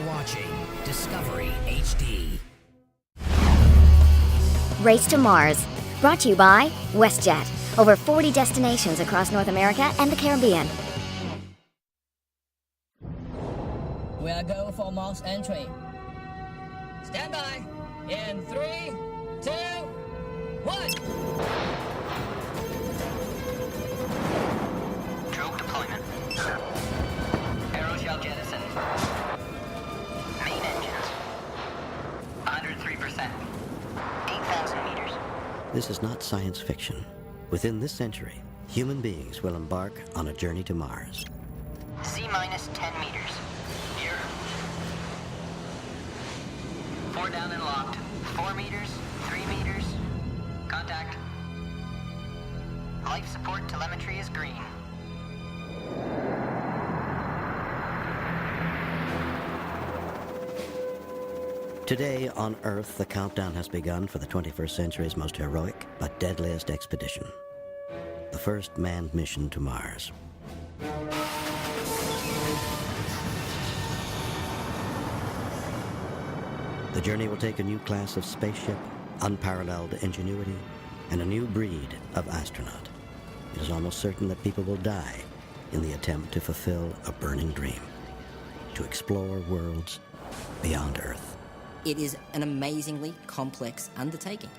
watching Discovery HD. Race to Mars. Brought to you by WestJet. Over 40 destinations across North America and the Caribbean. We are go for Mars entry. Stand by. In 3, 2, 1. Drogue deployment. Aeroshell jettison. Main engines. 103%. 8,000 meters. This is not science fiction. Within this century, human beings will embark on a journey to Mars. C-minus 10 meters. Here. 4 down and locked. 4 meters. 3 meters. Contact. Life support telemetry is green. Today on Earth, the countdown has begun for the 21st century's most heroic but deadliest expedition. The first manned mission to Mars. The journey will take a new class of spaceship, unparalleled ingenuity, and a new breed of astronaut. It is almost certain that people will die in the attempt to fulfill a burning dream, to explore worlds beyond Earth. It is an amazingly complex undertaking.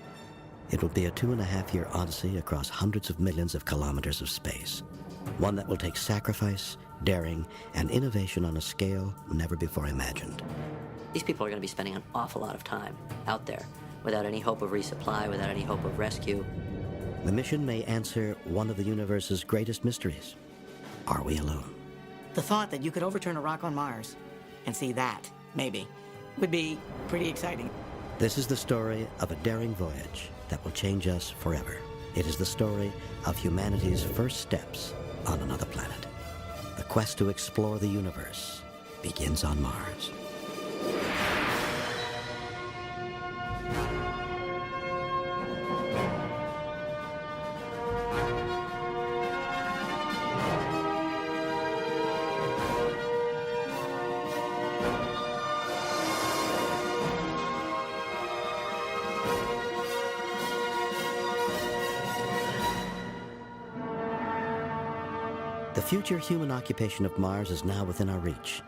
It will be a 2.5-year odyssey across hundreds of millions of kilometers of space. One that will take sacrifice, daring, and innovation on a scale never before imagined. These people are going to be spending an awful lot of time out there without any hope of resupply, without any hope of rescue. The mission may answer one of the universe's greatest mysteries. Are we alone? The thought that you could overturn a rock on Mars and see that, maybe, would be pretty exciting. This is the story of a daring voyage that will change us forever. It is the story of humanity's first steps on another planet. The quest to explore the universe begins on Mars. The future human occupation of Mars is now within our reach.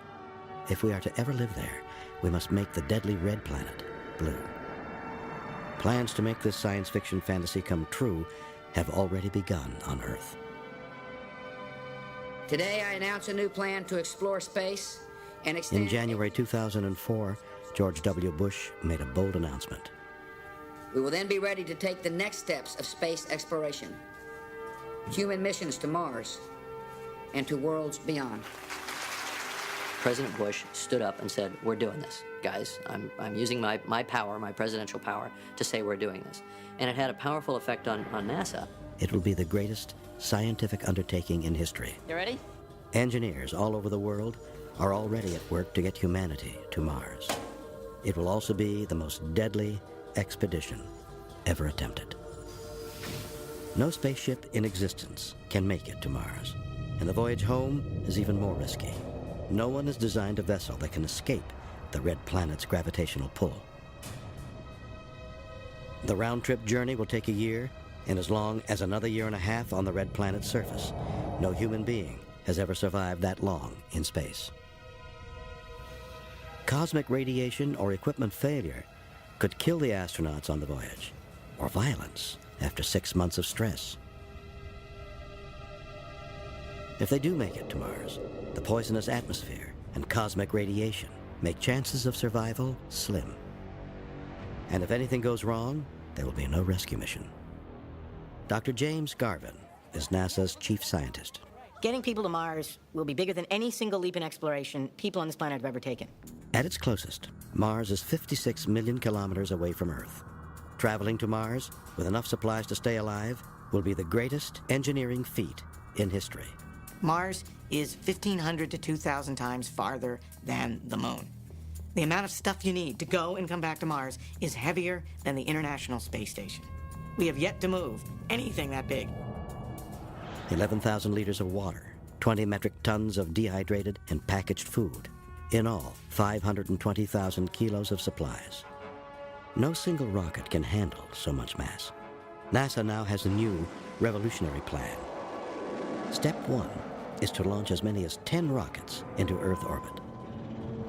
If we are to ever live there, we must make the deadly red planet blue. Plans to make this science fiction fantasy come true have already begun on Earth. Today I announce a new plan to explore space and extend... In January 2004, George W. Bush made a bold announcement. We will then be ready to take the next steps of space exploration. Human missions to Mars and to worlds beyond. President Bush stood up and said, we're doing this, guys. I'm using my power, my presidential power, to say we're doing this. And it had a powerful effect on NASA. It will be the greatest scientific undertaking in history. You ready? Engineers all over the world are already at work to get humanity to Mars. It will also be the most deadly expedition ever attempted. No spaceship in existence can make it to Mars, and the voyage home is even more risky. No one has designed a vessel that can escape the red planet's gravitational pull. The round-trip journey will take a year, and as long as another 1.5 years on the red planet's surface. No human being has ever survived that long in space. Cosmic radiation or equipment failure could kill the astronauts on the voyage, or violence after 6 months of stress. If they do make it to Mars, the poisonous atmosphere and cosmic radiation make chances of survival slim. And if anything goes wrong, there will be no rescue mission. Dr. James Garvin is NASA's chief scientist. Getting people to Mars will be bigger than any single leap in exploration people on this planet have ever taken. At its closest, Mars is 56 million kilometers away from Earth. Traveling to Mars with enough supplies to stay alive will be the greatest engineering feat in history. Mars is 1,500 to 2,000 times farther than the moon. The amount of stuff you need to go and come back to Mars is heavier than the International Space Station. We have yet to move anything that big. 11,000 liters of water, 20 metric tons of dehydrated and packaged food, In all, 520,000 kilos of supplies. No single rocket can handle so much mass. NASA now has a new, revolutionary plan. Step 1 is to launch as many as 10 rockets into Earth orbit.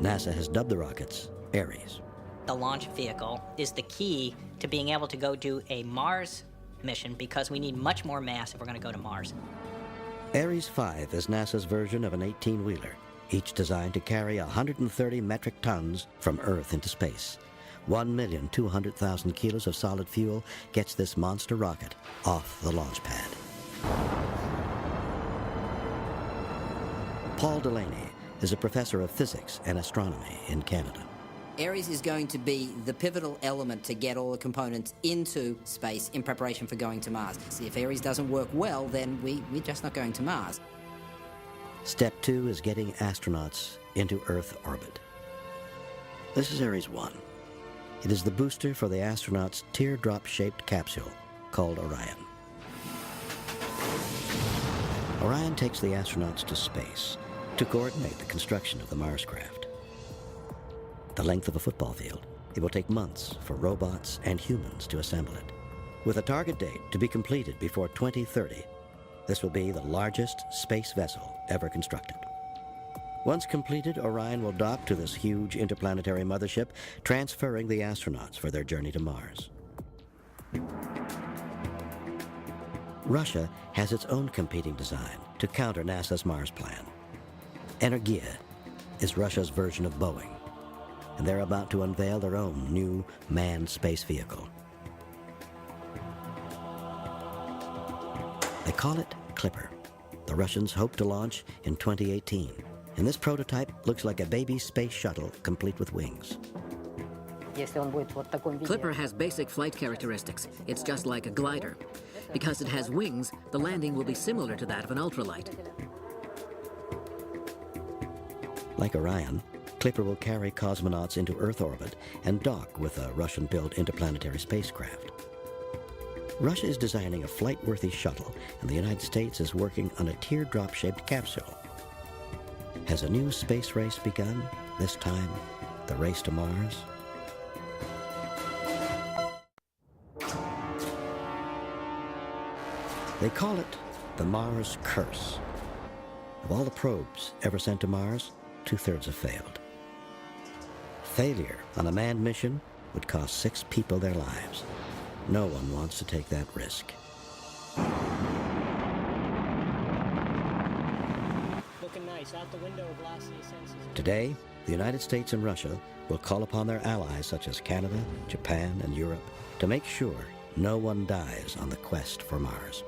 NASA has dubbed the rockets Ares. The launch vehicle is the key to being able to go do a Mars mission because we need much more mass if we're going to go to Mars. Ares 5 is NASA's version of an 18-wheeler, each designed to carry 130 metric tons from Earth into space. 1,200,000 kilos of solid fuel gets this monster rocket off the launch pad. Paul Delaney is a professor of physics and astronomy in Canada. Ares is going to be the pivotal element to get all the components into space in preparation for going to Mars. See, if Ares doesn't work well, then we're just not going to Mars. Step 2 is getting astronauts into Earth orbit. This is Ares 1. It is the booster for the astronauts' teardrop-shaped capsule called Orion. Orion takes the astronauts to space to coordinate the construction of the Mars craft. The length of a football field, it will take months for robots and humans to assemble it. With a target date to be completed before 2030, this will be the largest space vessel ever constructed. Once completed, Orion will dock to this huge interplanetary mothership, transferring the astronauts for their journey to Mars. Russia has its own competing design to counter NASA's Mars plan. Energia is Russia's version of Boeing, and they're about to unveil their own new manned space vehicle. They call it Clipper. The Russians hope to launch in 2018, and this prototype looks like a baby space shuttle complete with wings. Clipper has basic flight characteristics. It's just like a glider. Because it has wings, the landing will be similar to that of an ultralight. Like Orion, Clipper will carry cosmonauts into Earth orbit and dock with a Russian-built interplanetary spacecraft. Russia is designing a flight-worthy shuttle, and the United States is working on a teardrop-shaped capsule. Has a new space race begun? This time, the race to Mars? They call it the Mars Curse. Of all the probes ever sent to Mars, 2/3 have failed. Failure on a manned mission would cost 6 people their lives. No one wants to take that risk. Looking nice, out the window, glassy senses. Today, the United States and Russia will call upon their allies such as Canada, Japan, and Europe to make sure no one dies on the quest for Mars.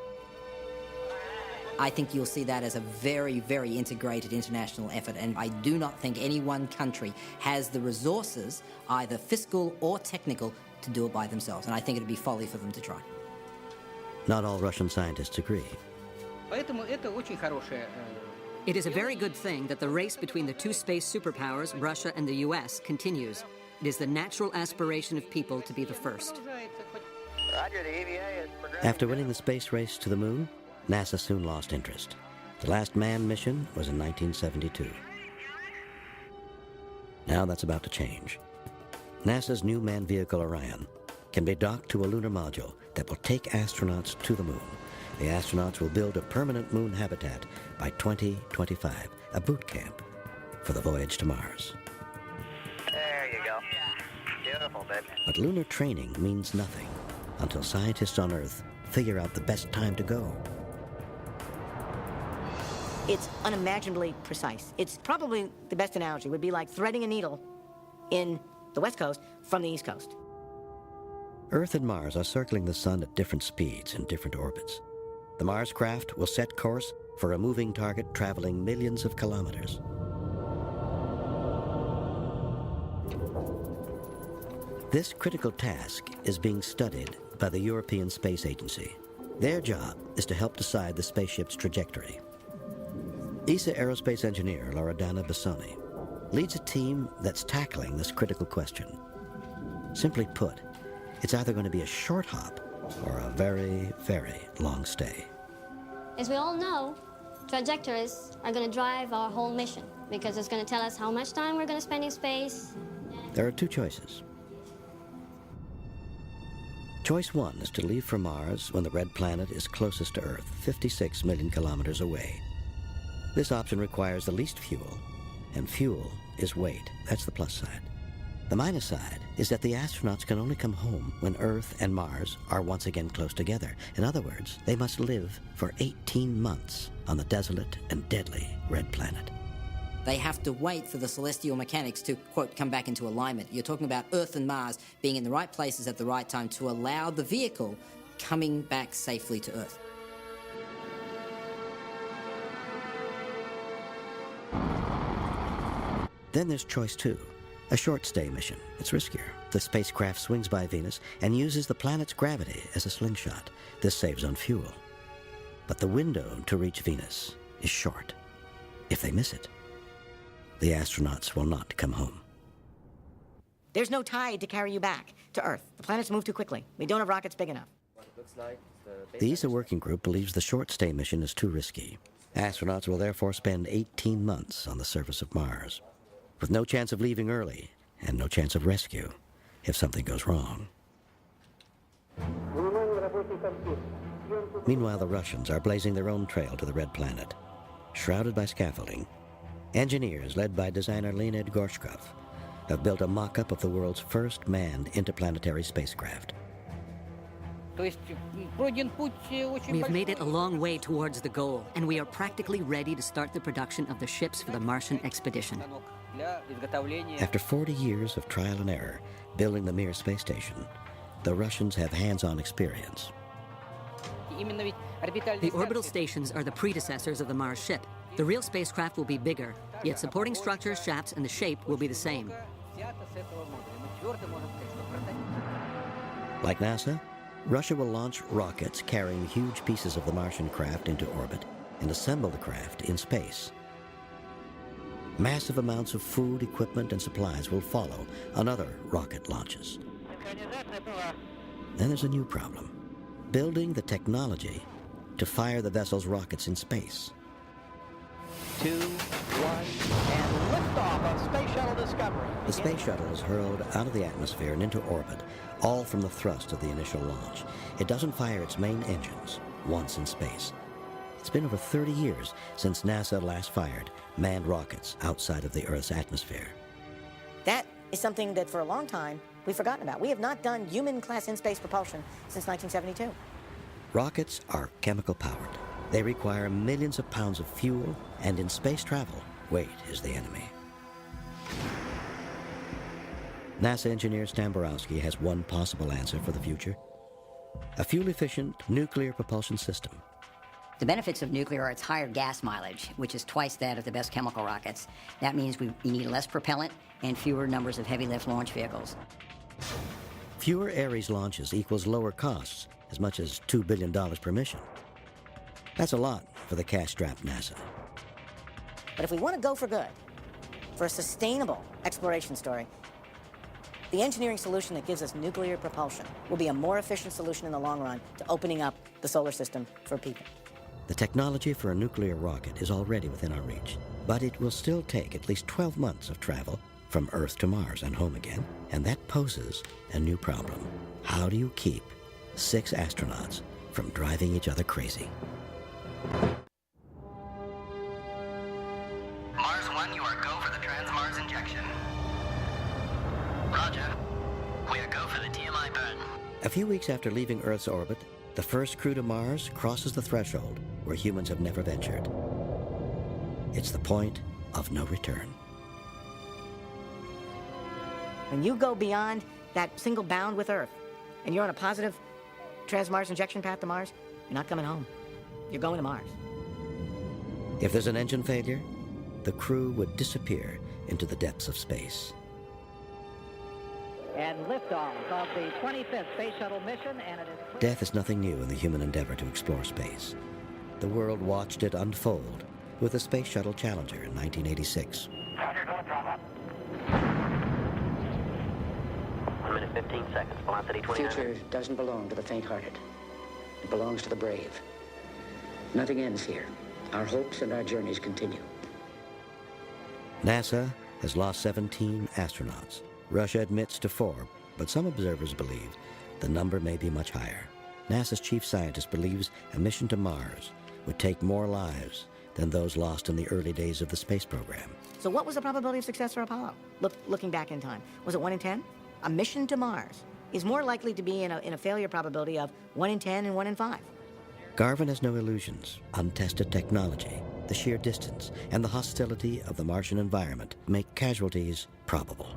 I think you'll see that as a very, very integrated international effort, and I do not think any one country has the resources, either fiscal or technical, to do it by themselves, and I think it would be folly for them to try. Not all Russian scientists agree. It is a very good thing that the race between the two space superpowers, Russia and the US, continues. It is the natural aspiration of people to be the first. After winning the space race to the moon, NASA soon lost interest. The last manned mission was in 1972. Now that's about to change. NASA's new manned vehicle Orion can be docked to a lunar module that will take astronauts to the moon. The astronauts will build a permanent moon habitat by 2025, a boot camp for the voyage to Mars. There you go. Beautiful, baby. But lunar training means nothing until scientists on Earth figure out the best time to go. It's unimaginably precise. It's probably the best analogy would be like threading a needle in the West Coast from the East Coast. Earth and Mars are circling the sun at different speeds in different orbits. The Mars craft will set course for a moving target traveling millions of kilometers. This critical task is being studied by the European Space Agency. Their job is to help decide the spaceship's trajectory. ESA aerospace engineer Loredana Bassoni leads a team that's tackling this critical question. Simply put, it's either going to be a short hop or a very, very long stay. As we all know, trajectories are going to drive our whole mission because it's going to tell us how much time we're going to spend in space. There are two choices. Choice one is to leave for Mars when the red planet is closest to Earth, 56 million kilometers away. This option requires the least fuel, and fuel is weight. That's the plus side. The minus side is that the astronauts can only come home when Earth and Mars are once again close together. In other words, they must live for 18 months on the desolate and deadly red planet. They have to wait for the celestial mechanics to, quote, come back into alignment. You're talking about Earth and Mars being in the right places at the right time to allow the vehicle coming back safely to Earth. Then there's choice two, a short-stay mission. It's riskier. The spacecraft swings by Venus and uses the planet's gravity as a slingshot. This saves on fuel. But the window to reach Venus is short. If they miss it, the astronauts will not come home. There's no tide to carry you back to Earth. The planets move too quickly. We don't have rockets big enough. The ESA working group believes the short-stay mission is too risky. Astronauts will therefore spend 18 months on the surface of Mars, with no chance of leaving early and no chance of rescue if something goes wrong. Meanwhile, the Russians are blazing their own trail to the red planet. Shrouded by scaffolding, engineers led by designer Leonid Gorshkov have built a mock-up of the world's first manned interplanetary spacecraft. We've made it a long way towards the goal, and we are practically ready to start the production of the ships for the Martian expedition. After 40 years of trial and error building the Mir space station, the Russians have hands-on experience. The orbital stations are the predecessors of the Mars ship. The real spacecraft will be bigger, yet supporting structures, shafts, and the shape will be the same. Like NASA, Russia will launch rockets carrying huge pieces of the Martian craft into orbit and assemble the craft in space. Massive amounts of food, equipment, and supplies will follow on other rocket launches. Then there's a new problem: building the technology to fire the vessel's rockets in space. 2, 1, and liftoff of Space Shuttle Discovery. The space shuttle is hurled out of the atmosphere and into orbit, all from the thrust of the initial launch. It doesn't fire its main engines once in space. It's been over 30 years since NASA last fired manned rockets outside of the Earth's atmosphere. That is something that for a long time we've forgotten about. We have not done human-class in-space propulsion since 1972. Rockets are chemical-powered. They require millions of pounds of fuel, and in space travel, weight is the enemy. NASA engineer Stan Borowski has one possible answer for the future: a fuel-efficient nuclear propulsion system. The benefits of nuclear are its higher gas mileage, which is twice that of the best chemical rockets. That means we need less propellant and fewer numbers of heavy-lift launch vehicles. Fewer Ares launches equals lower costs, as much as $2 billion per mission. That's a lot for the cash-strapped NASA. But if we want to go for good, for a sustainable exploration story, the engineering solution that gives us nuclear propulsion will be a more efficient solution in the long run to opening up the solar system for people. The technology for a nuclear rocket is already within our reach, but it will still take at least 12 months of travel from Earth to Mars and home again, and that poses a new problem. How do you keep 6 astronauts from driving each other crazy? Mars 1, you are go for the Trans-Mars injection. Roger. We are go for the TMI burn. A few weeks after leaving Earth's orbit, the first crew to Mars crosses the threshold where humans have never ventured. It's the point of no return. When you go beyond that single bound with Earth, and you're on a positive Trans-Mars injection path to Mars, you're not coming home. You're going to Mars. If there's an engine failure, the crew would disappear into the depths of space. And liftoff of the 25th Space Shuttle mission, and it is... Death is nothing new in the human endeavor to explore space. The world watched it unfold with the Space Shuttle Challenger in 1986. 1 minute, 15 seconds. Velocity 29. Future doesn't belong to the faint-hearted. It belongs to the brave. Nothing ends here. Our hopes and our journeys continue. NASA has lost 17 astronauts. Russia admits to 4, but some observers believe the number may be much higher. NASA's chief scientist believes a mission to Mars would take more lives than those lost in the early days of the space program. So what was the probability of success for Apollo? Looking back in time, was it 1 in 10? A mission to Mars is more likely to be in a failure probability of 1 in 10 and 1 in 5. Garvin has no illusions. Untested technology, the sheer distance, and the hostility of the Martian environment make casualties probable.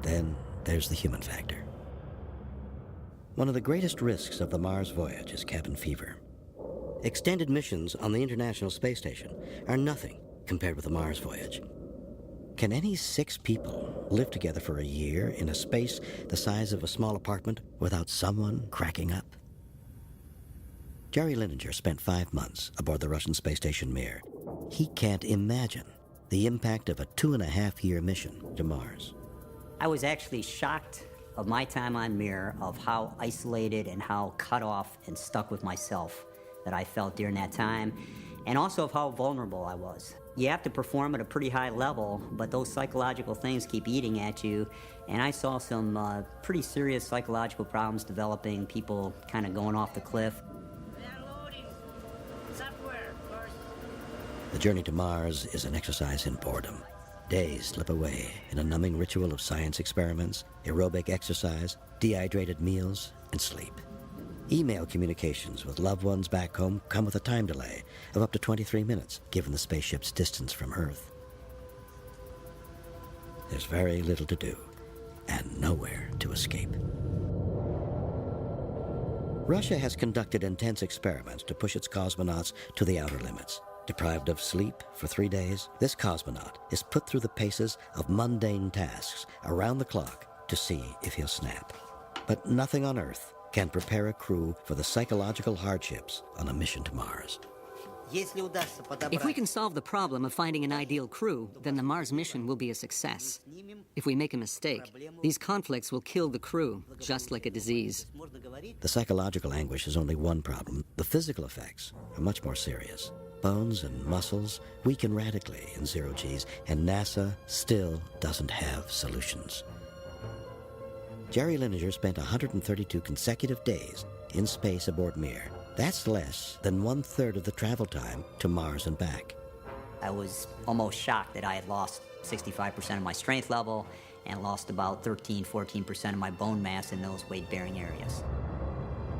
Then there's the human factor. One of the greatest risks of the Mars voyage is cabin fever. Extended missions on the International Space Station are nothing compared with the Mars voyage. Can any 6 people live together for a year in a space the size of a small apartment without someone cracking up? Jerry Linenger spent 5 months aboard the Russian space station Mir. He can't imagine the impact of a 2.5-year mission to Mars. I was actually shocked of my time on Mir, of how isolated and how cut off and stuck with myself that I felt during that time, and also of how vulnerable I was. You have to perform at a pretty high level, but those psychological things keep eating at you, and I saw some pretty serious psychological problems developing, people kind of going off the cliff. The journey to Mars is an exercise in boredom. Days slip away in a numbing ritual of science experiments, aerobic exercise, dehydrated meals, and sleep. Email communications with loved ones back home come with a time delay of up to 23 minutes, given the spaceship's distance from Earth. There's very little to do, and nowhere to escape. Russia has conducted intense experiments to push its cosmonauts to the outer limits. Deprived of sleep for 3 days, this cosmonaut is put through the paces of mundane tasks around the clock to see if he'll snap. But nothing on Earth can prepare a crew for the psychological hardships on a mission to Mars. If we can solve the problem of finding an ideal crew, then the Mars mission will be a success. If we make a mistake, these conflicts will kill the crew, just like a disease. The psychological anguish is only one problem. The physical effects are much more serious. Bones and muscles weaken radically in zero Gs, and NASA still doesn't have solutions. Jerry Linenger spent 132 consecutive days in space aboard Mir. That's less than 1/3 of the travel time to Mars and back. I was almost shocked that I had lost 65% of my strength level and lost about 13-14% of my bone mass in those weight-bearing areas.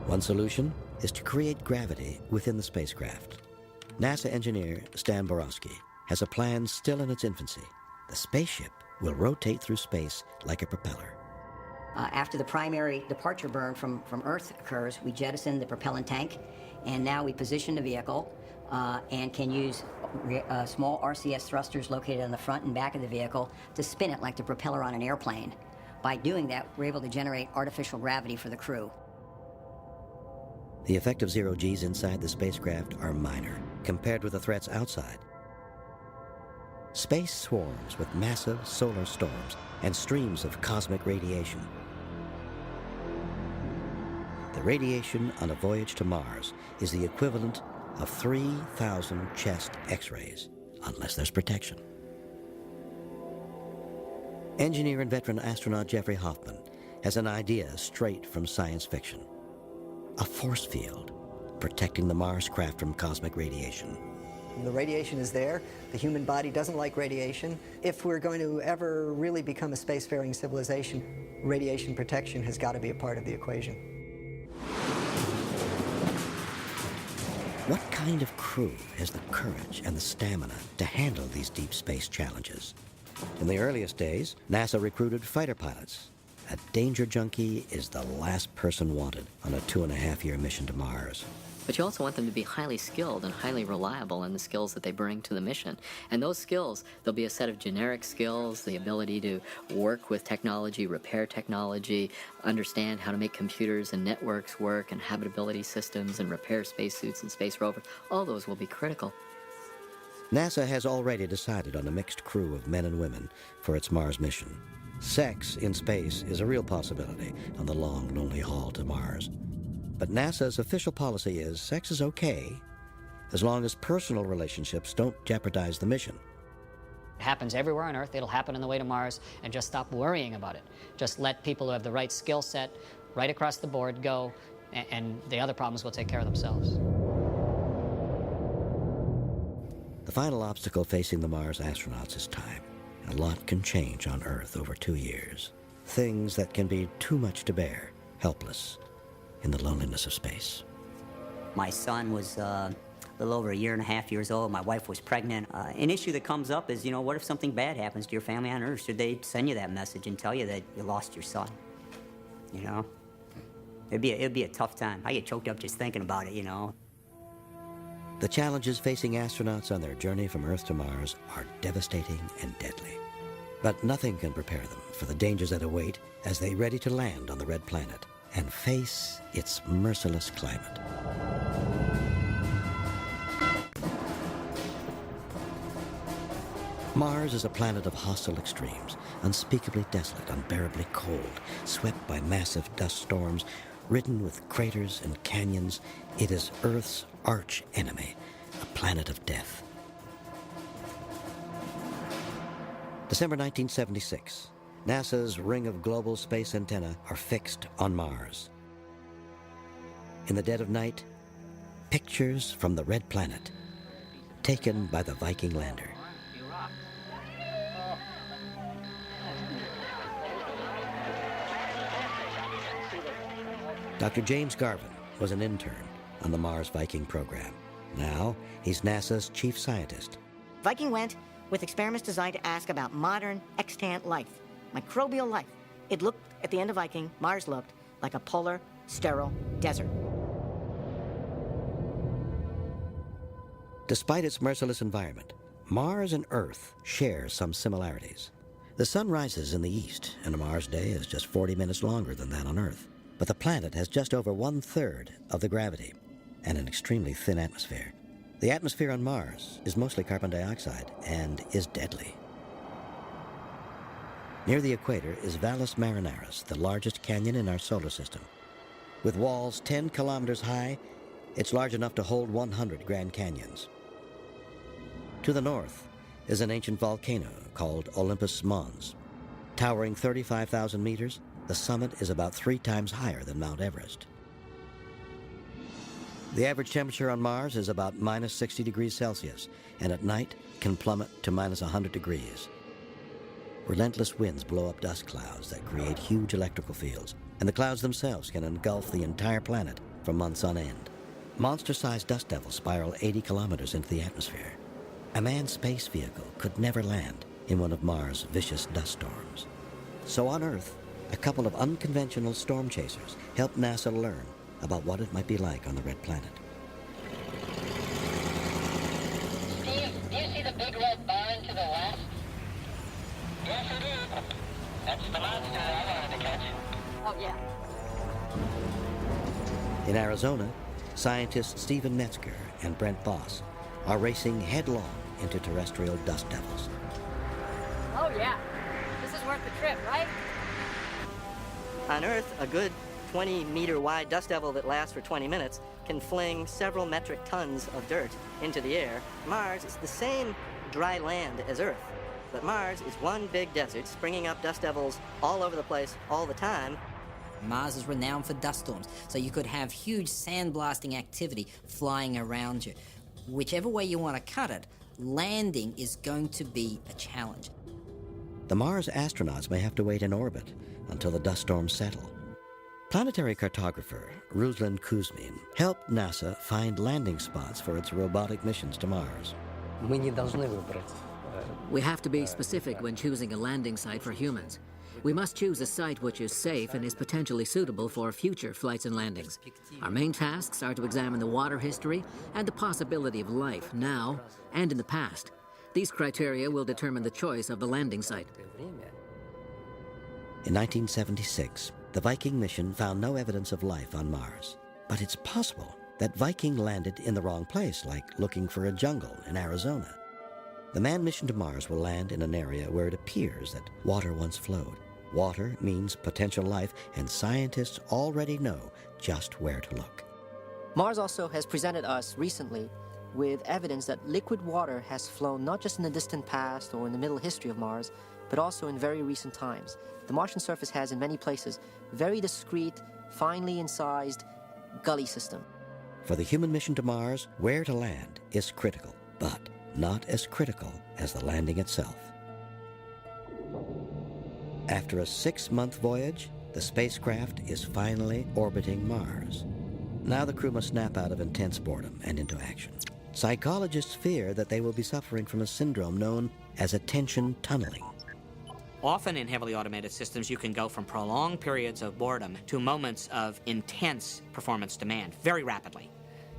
One solution is to create gravity within the spacecraft. NASA engineer Stan Borowski has a plan still in its infancy. The spaceship will rotate through space like a propeller. After the primary departure burn from Earth occurs, we jettison the propellant tank, and now we position the vehicle and can use small RCS thrusters located on the front and back of the vehicle to spin it like the propeller on an airplane. By doing that, we're able to generate artificial gravity for the crew. The effect of zero Gs inside the spacecraft are minor compared with the threats outside. Space swarms with massive solar storms and streams of cosmic radiation. The radiation on a voyage to Mars is the equivalent of 3,000 chest X-rays, unless there's protection. Engineer and veteran astronaut Jeffrey Hoffman has an idea straight from science fiction. A force field protecting the Mars craft from cosmic radiation. The radiation is there. The human body doesn't like radiation. If we're going to ever really become a spacefaring civilization, radiation protection has got to be a part of the equation. What kind of crew has the courage and the stamina to handle these deep space challenges? In the earliest days, NASA recruited fighter pilots. A danger junkie is the last person wanted on a 2.5-year mission to Mars. But you also want them to be highly skilled and highly reliable in the skills that they bring to the mission. And those skills, there'll be a set of generic skills, the ability to work with technology, repair technology, understand how to make computers and networks work, and habitability systems, and repair spacesuits and space rovers. All those will be critical. NASA has already decided on a mixed crew of men and women for its Mars mission. Sex in space is a real possibility on the long, lonely haul to Mars. But NASA's official policy is sex is okay, as long as personal relationships don't jeopardize the mission. It happens everywhere on Earth. It'll happen on the way to Mars, and just stop worrying about it. Just let people who have the right skill set right across the board go, and the other problems will take care of themselves. The final obstacle facing the Mars astronauts is time. A lot can change on Earth over 2 years. Things that can be too much to bear, helpless, in the loneliness of space. My son was a little over 1.5 years old. My wife was pregnant. An issue that comes up is, what if something bad happens to your family on Earth? Should they send you that message and tell you that you lost your son? It'd be a tough time. I get choked up just thinking about it, The challenges facing astronauts on their journey from Earth to Mars are devastating and deadly. But nothing can prepare them for the dangers that await as they ready to land on the red planet and face its merciless climate. Mars is a planet of hostile extremes, unspeakably desolate, unbearably cold, swept by massive dust storms, ridden with craters and canyons. It is Earth's arch enemy, a planet of death. December 1976. NASA's ring of global space antennae are fixed on Mars. In the dead of night, pictures from the red planet, taken by the Viking lander. Dr. James Garvin was an intern on the Mars Viking program. Now, he's NASA's chief scientist. Viking went with experiments designed to ask about modern extant life, microbial life. It looked, at the end of Viking, Mars looked like a polar, sterile desert. Despite its merciless environment, Mars and Earth share some similarities. The sun rises in the east, and a Mars day is just 40 minutes longer than that on Earth. But the planet has just over 1/3 of the gravity and an extremely thin atmosphere. The atmosphere on Mars is mostly carbon dioxide and is deadly. Near the equator is Valles Marineris, the largest canyon in our solar system. With walls 10 kilometers high, it's large enough to hold 100 Grand Canyons. To the north is an ancient volcano called Olympus Mons. Towering 35,000 meters, the summit is about 3 times higher than Mount Everest. The average temperature on Mars is about minus 60 degrees Celsius, and at night can plummet to minus 100 degrees. Relentless winds blow up dust clouds that create huge electrical fields, and the clouds themselves can engulf the entire planet for months on end. Monster-sized dust devils spiral 80 kilometers into the atmosphere. A manned space vehicle could never land in one of Mars' vicious dust storms. So on Earth, a couple of unconventional storm chasers helped NASA learn about what it might be like on the red planet. Steve, do you see the big red barn to the west? Yes, I do. That's the monster I wanted to catch. Oh, yeah. In Arizona, scientists Stephen Metzger and Brent Boss are racing headlong into terrestrial dust devils. Oh, yeah. This is worth the trip, right? On Earth, a good 20-meter wide dust devil that lasts for 20 minutes can fling several metric tons of dirt into the air. Mars is the same dry land as Earth, but Mars is one big desert, springing up dust devils all over the place all the time. Mars is renowned for dust storms, so you could have huge sandblasting activity flying around you. Whichever way you want to cut it, landing is going to be a challenge. The Mars astronauts may have to wait in orbit until the dust storms settle. Planetary cartographer Ruslan Kuzmin helped NASA find landing spots for its robotic missions to Mars. We have to be specific when choosing a landing site for humans. We must choose a site which is safe and is potentially suitable for future flights and landings. Our main tasks are to examine the water history and the possibility of life now and in the past. These criteria will determine the choice of the landing site. In 1976, the Viking mission found no evidence of life on Mars. But it's possible that Viking landed in the wrong place, like looking for a jungle in Arizona. The manned mission to Mars will land in an area where it appears that water once flowed. Water means potential life, and scientists already know just where to look. Mars also has presented us recently with evidence that liquid water has flown not just in the distant past or in the middle history of Mars, but also in very recent times. The Martian surface has, in many places, very discrete, finely incised gully system. For the human mission to Mars, where to land is critical, but not as critical as the landing itself. After a 6-month voyage, the spacecraft is finally orbiting Mars. Now the crew must snap out of intense boredom and into action. Psychologists fear that they will be suffering from a syndrome known as attention tunneling. Often in heavily automated systems, you can go from prolonged periods of boredom to moments of intense performance demand very rapidly.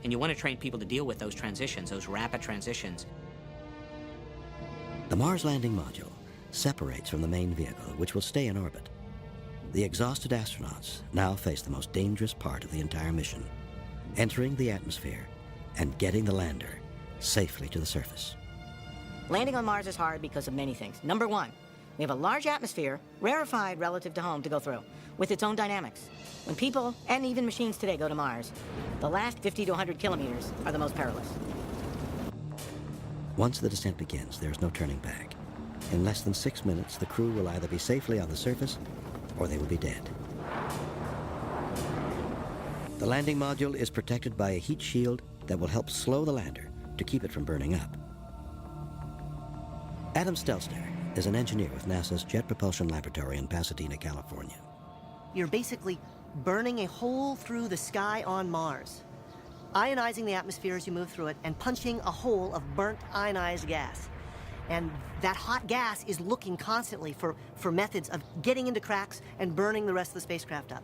And you want to train people to deal with those transitions, those rapid transitions. The Mars landing module separates from the main vehicle, which will stay in orbit. The exhausted astronauts now face the most dangerous part of the entire mission, entering the atmosphere and getting the lander safely to the surface. Landing on Mars is hard because of many things. Number one, we have a large atmosphere, rarefied relative to home, to go through, with its own dynamics. When people, and even machines today, go to Mars, the last 50 to 100 kilometers are the most perilous. Once the descent begins, there is no turning back. In less than 6 minutes, the crew will either be safely on the surface or they will be dead. The landing module is protected by a heat shield that will help slow the lander to keep it from burning up. Adam Stelzner is an engineer with NASA's Jet Propulsion Laboratory in Pasadena, California. You're basically burning a hole through the sky on Mars, ionizing the atmosphere as you move through it, and punching a hole of burnt ionized gas. And that hot gas is looking constantly for methods of getting into cracks and burning the rest of the spacecraft up.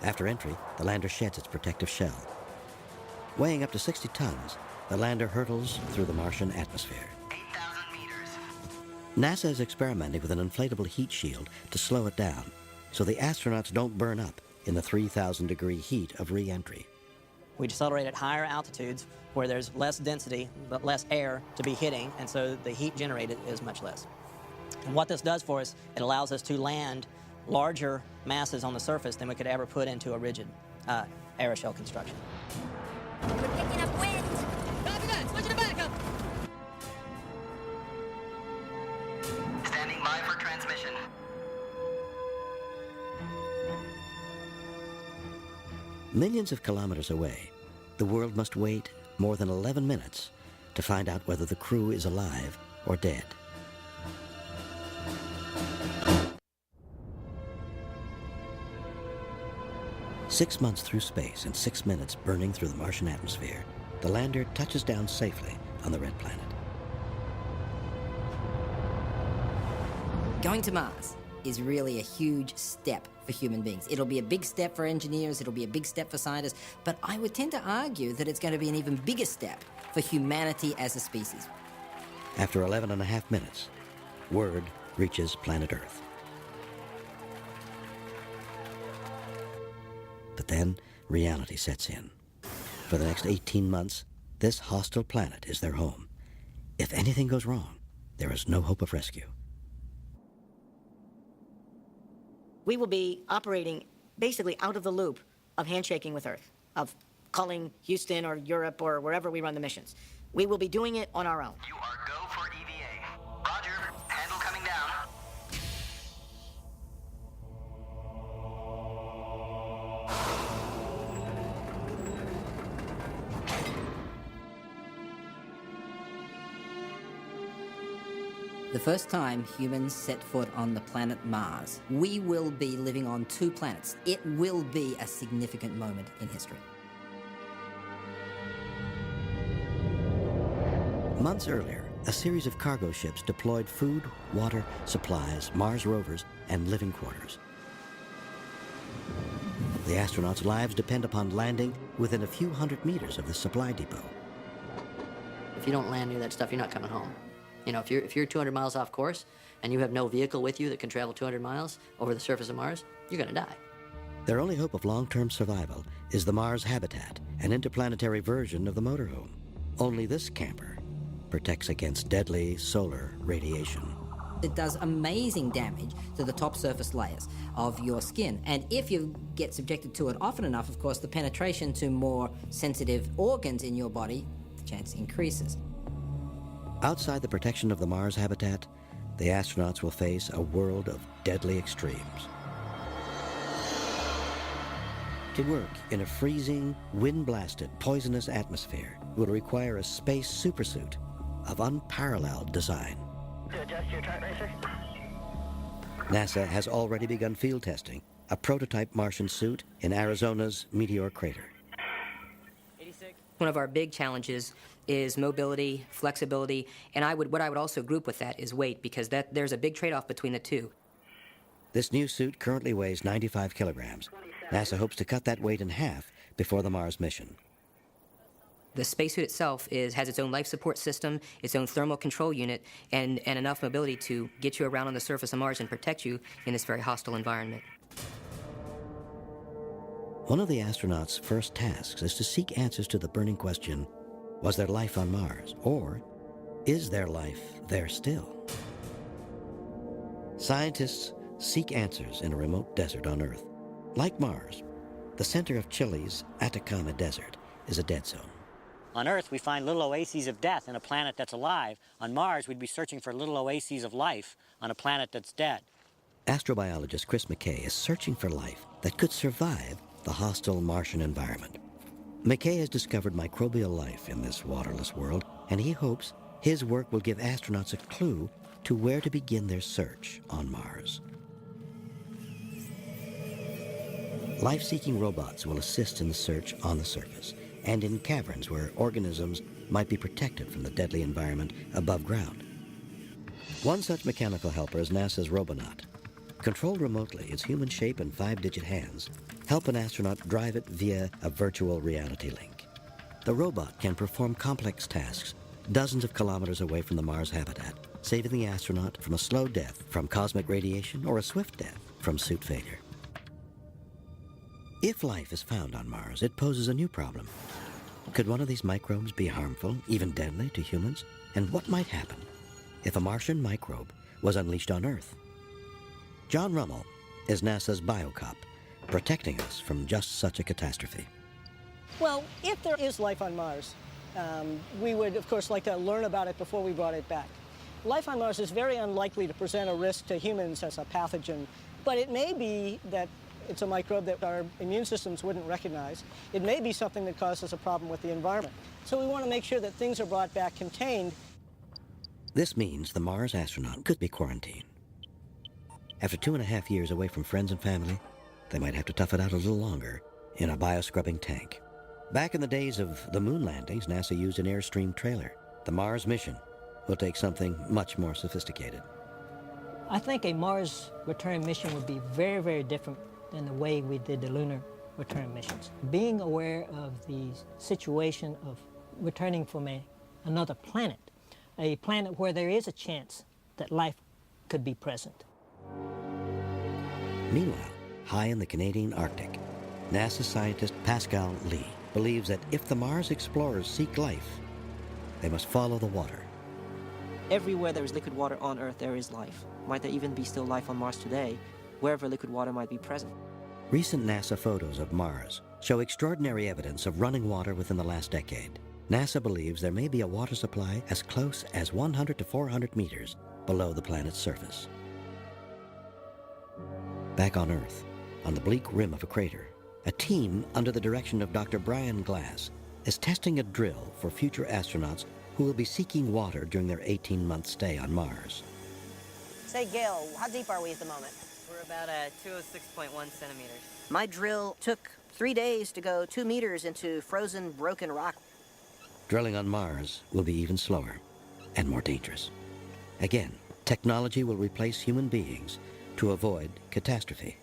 After entry, the lander sheds its protective shell. Weighing up to 60 tons, the lander hurtles through the Martian atmosphere. 8,000 meters. NASA is experimenting with an inflatable heat shield to slow it down, so the astronauts don't burn up in the 3,000-degree heat of re-entry. We decelerate at higher altitudes where there's less density, but less air to be hitting, and so the heat generated is much less. And what this does for us, it allows us to land larger masses on the surface than we could ever put into a rigid aeroshell construction. We're picking up wind. Copy that. Switching it back up. Standing by for transmission. Millions of kilometers away, the world must wait more than 11 minutes to find out whether the crew is alive or dead. Six months through space and 6 minutes burning through the Martian atmosphere, the lander touches down safely on the red planet. Going to Mars is really a huge step for human beings. It'll be a big step for engineers, it'll be a big step for scientists, but I would tend to argue that it's going to be an even bigger step for humanity as a species. After 11.5 minutes, word reaches planet Earth. But then reality sets in. For the next 18 months, this hostile planet is their home. If anything goes wrong, there is no hope of rescue. We will be operating basically out of the loop of handshaking with Earth, of calling Houston or Europe or wherever we run the missions. We will be doing it on our own. You are go for EVA. Roger. Handle coming down. The first time humans set foot on the planet Mars, we will be living on 2 planets. It will be a significant moment in history. Months earlier, a series of cargo ships deployed food, water, supplies, Mars rovers, and living quarters. The astronauts' lives depend upon landing within a few hundred meters of the supply depot. If you don't land near that stuff, you're not coming home. You know, if you're 200 miles off course and you have no vehicle with you that can travel 200 miles over the surface of Mars, you're going to die. Their only hope of long-term survival is the Mars habitat, an interplanetary version of the motorhome. Only this camper protects against deadly solar radiation. It does amazing damage to the top surface layers of your skin. And if you get subjected to it often enough, of course, the penetration to more sensitive organs in your body chance increases. Outside the protection of the Mars habitat, the astronauts will face a world of deadly extremes. To work in a freezing, wind-blasted, poisonous atmosphere will require a space supersuit of unparalleled design. To adjust your chart racer. NASA has already begun field testing a prototype Martian suit in Arizona's Meteor Crater. One of our big challenges is mobility, flexibility, and what I would also group with that is weight, because there's a big trade-off between the two. This new suit currently weighs 95 kilograms. NASA hopes to cut that weight in half before the Mars mission. The spacesuit itself has its own life support system, its own thermal control unit, and enough mobility to get you around on the surface of Mars and protect you in this very hostile environment. One of the astronauts' first tasks is to seek answers to the burning question, was there life on Mars, or is there life there still? Scientists seek answers in a remote desert on Earth. Like Mars, the center of Chile's Atacama Desert is a dead zone. On Earth, we find little oases of death in a planet that's alive. On Mars, we'd be searching for little oases of life on a planet that's dead. Astrobiologist Chris McKay is searching for life that could survive the hostile Martian environment. McKay has discovered microbial life in this waterless world, and he hopes his work will give astronauts a clue to where to begin their search on Mars. Life-seeking robots will assist in the search on the surface and in caverns where organisms might be protected from the deadly environment above ground. One such mechanical helper is NASA's Robonaut. Controlled remotely, its human shape and 5-digit hands help an astronaut drive it via a virtual reality link. The robot can perform complex tasks dozens of kilometers away from the Mars habitat, saving the astronaut from a slow death from cosmic radiation or a swift death from suit failure. If life is found on Mars, it poses a new problem. Could one of these microbes be harmful, even deadly, to humans? And what might happen if a Martian microbe was unleashed on Earth? John Rummel is NASA's biocop, protecting us from just such a catastrophe. Well, if there is life on Mars, we would, of course, like to learn about it before we brought it back. Life on Mars is very unlikely to present a risk to humans as a pathogen, but it may be that it's a microbe that our immune systems wouldn't recognize. It may be something that causes a problem with the environment. So we want to make sure that things are brought back contained. This means the Mars astronaut could be quarantined. After 2.5 years away from friends and family, they might have to tough it out a little longer in a bioscrubbing tank. Back in the days of the moon landings, NASA used an Airstream trailer. The Mars mission will take something much more sophisticated. I think a Mars return mission would be very, very different than the way we did the lunar return missions. Being aware of the situation of returning from another planet, a planet where there is a chance that life could be present. Meanwhile, high in the Canadian Arctic, NASA scientist Pascal Lee believes that if the Mars explorers seek life, they must follow the water. Everywhere there is liquid water on Earth, there is life. Might there even be still life on Mars today, wherever liquid water might be present? Recent NASA photos of Mars show extraordinary evidence of running water within the last decade. NASA believes there may be a water supply as close as 100 to 400 meters below the planet's surface. Back on Earth, on the bleak rim of a crater, a team under the direction of Dr. Brian Glass is testing a drill for future astronauts who will be seeking water during their 18-month stay on Mars. Say, Gail, how deep are we at the moment? We're about 206.1 centimeters. My drill took 3 days to go 2 meters into frozen, broken rock. Drilling on Mars will be even slower and more dangerous. Again, technology will replace human beings to avoid catastrophe.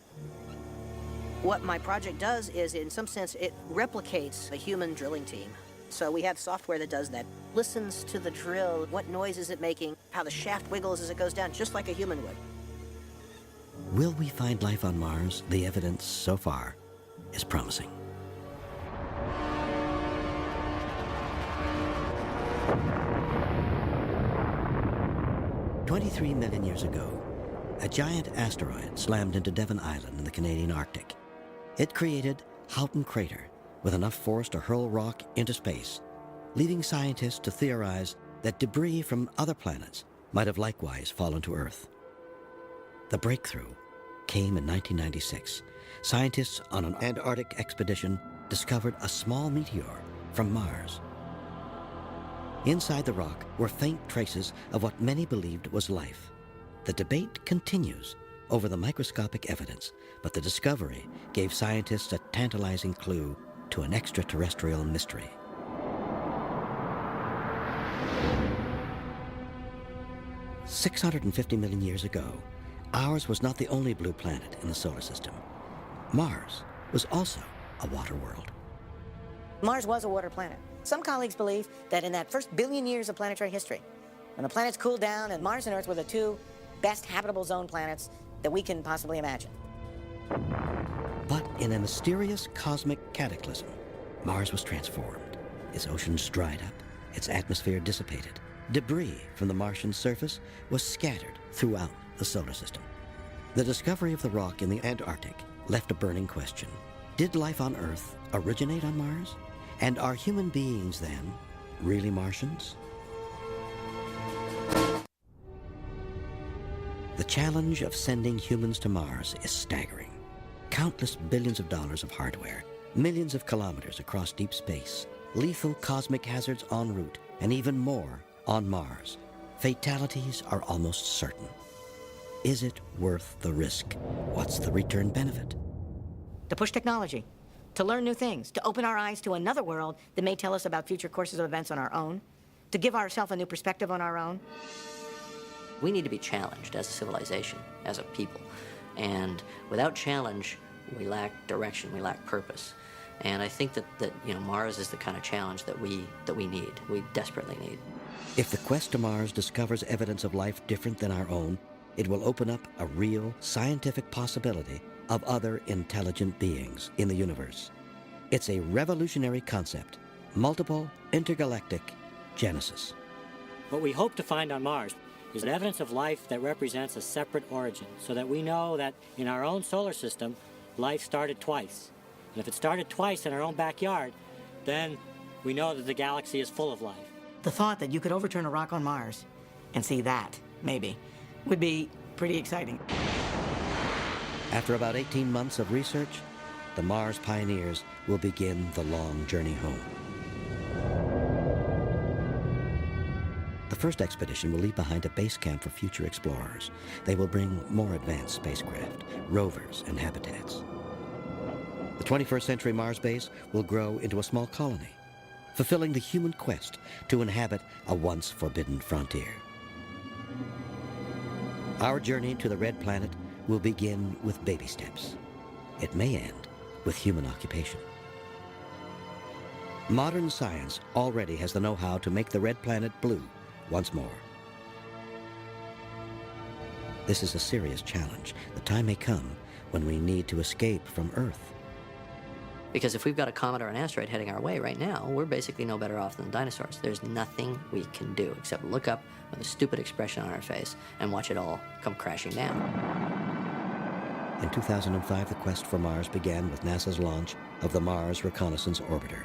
What my project does is, in some sense, it replicates a human drilling team. So we have software that does that. Listens to the drill, what noise is it making, how the shaft wiggles as it goes down, just like a human would. Will we find life on Mars? The evidence so far is promising. "23 million years ago, a giant asteroid slammed into Devon Island in the Canadian Arctic. It created Houghton Crater with enough force to hurl rock into space leading scientists to theorize that debris from other planets might have likewise fallen to Earth. The breakthrough came in 1996. Scientists on an Antarctic expedition discovered a small meteor from Mars. Inside the rock were faint traces of what many believed was life. The debate continues over the microscopic evidence, but the discovery gave scientists a tantalizing clue to an extraterrestrial mystery. "650 million years ago, ours was not the only blue planet in the solar system. Mars was also a water world." Mars was a water planet. Some colleagues believe that in that first billion years of planetary history, when the planets cooled down and Mars and Earth were the two best habitable zone planets that we can possibly imagine. But in a mysterious cosmic cataclysm, Mars was transformed. Its oceans dried up, its atmosphere dissipated. Debris from the Martian surface was scattered throughout the solar system. The discovery of the rock in the Antarctic left a burning question. Did life on Earth originate on Mars? And are human beings, then, really Martians? The challenge of sending humans to Mars is staggering. Countless billions of dollars of hardware, millions of kilometers across deep space, lethal cosmic hazards en route, and even more on Mars. Fatalities are almost certain. Is it worth the risk? What's the return benefit? To push technology, to learn new things, to open our eyes to another world that may tell us about future courses of events on our own, to give ourselves a new perspective on our own. We need to be challenged as a civilization, as a people. And without challenge, we lack direction, we lack purpose. And I think that Mars is the kind of challenge that we need, we desperately need. If the quest to Mars discovers evidence of life different than our own, it will open up a real scientific possibility of other intelligent beings in the universe. It's a revolutionary concept, multiple intergalactic genesis. What we hope to find on Mars is evidence of life that represents a separate origin, so that we know that in our own solar system, life started twice. And if it started twice in our own backyard, then we know that the galaxy is full of life. The thought that you could overturn a rock on Mars and see that, maybe, would be pretty exciting. After about 18 months of research, the Mars pioneers will begin the long journey home. The first expedition will leave behind a base camp for future explorers. They will bring more advanced spacecraft, rovers, and habitats. The 21st century Mars base will grow into a small colony, fulfilling the human quest to inhabit a once forbidden frontier. Our journey to the Red Planet will begin with baby steps. It may end with human occupation. Modern science already has the know-how to make the Red Planet blue once more. This is a serious challenge. The time may come when we need to escape from Earth. Because if we've got a comet or an asteroid heading our way right now, we're basically no better off than the dinosaurs. There's nothing we can do except look up with a stupid expression on our face and watch it all come crashing down. In 2005, the quest for Mars began with NASA's launch of the Mars Reconnaissance Orbiter.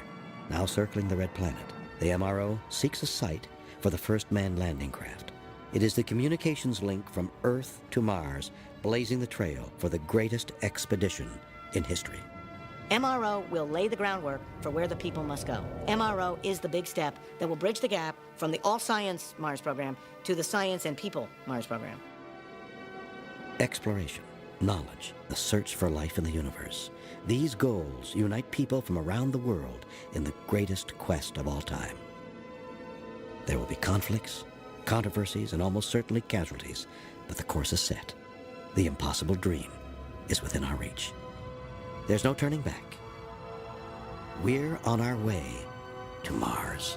Now circling the Red Planet, the MRO seeks a site for the first manned landing craft. It is the communications link from Earth to Mars, blazing the trail for the greatest expedition in history. MRO will lay the groundwork for where the people must go. MRO is the big step that will bridge the gap from the all-science Mars program to the science and people Mars program. Exploration, knowledge, the search for life in the universe. These goals unite people from around the world in the greatest quest of all time. There will be conflicts, controversies, and almost certainly casualties, but the course is set. The impossible dream is within our reach. There's no turning back. We're on our way to Mars.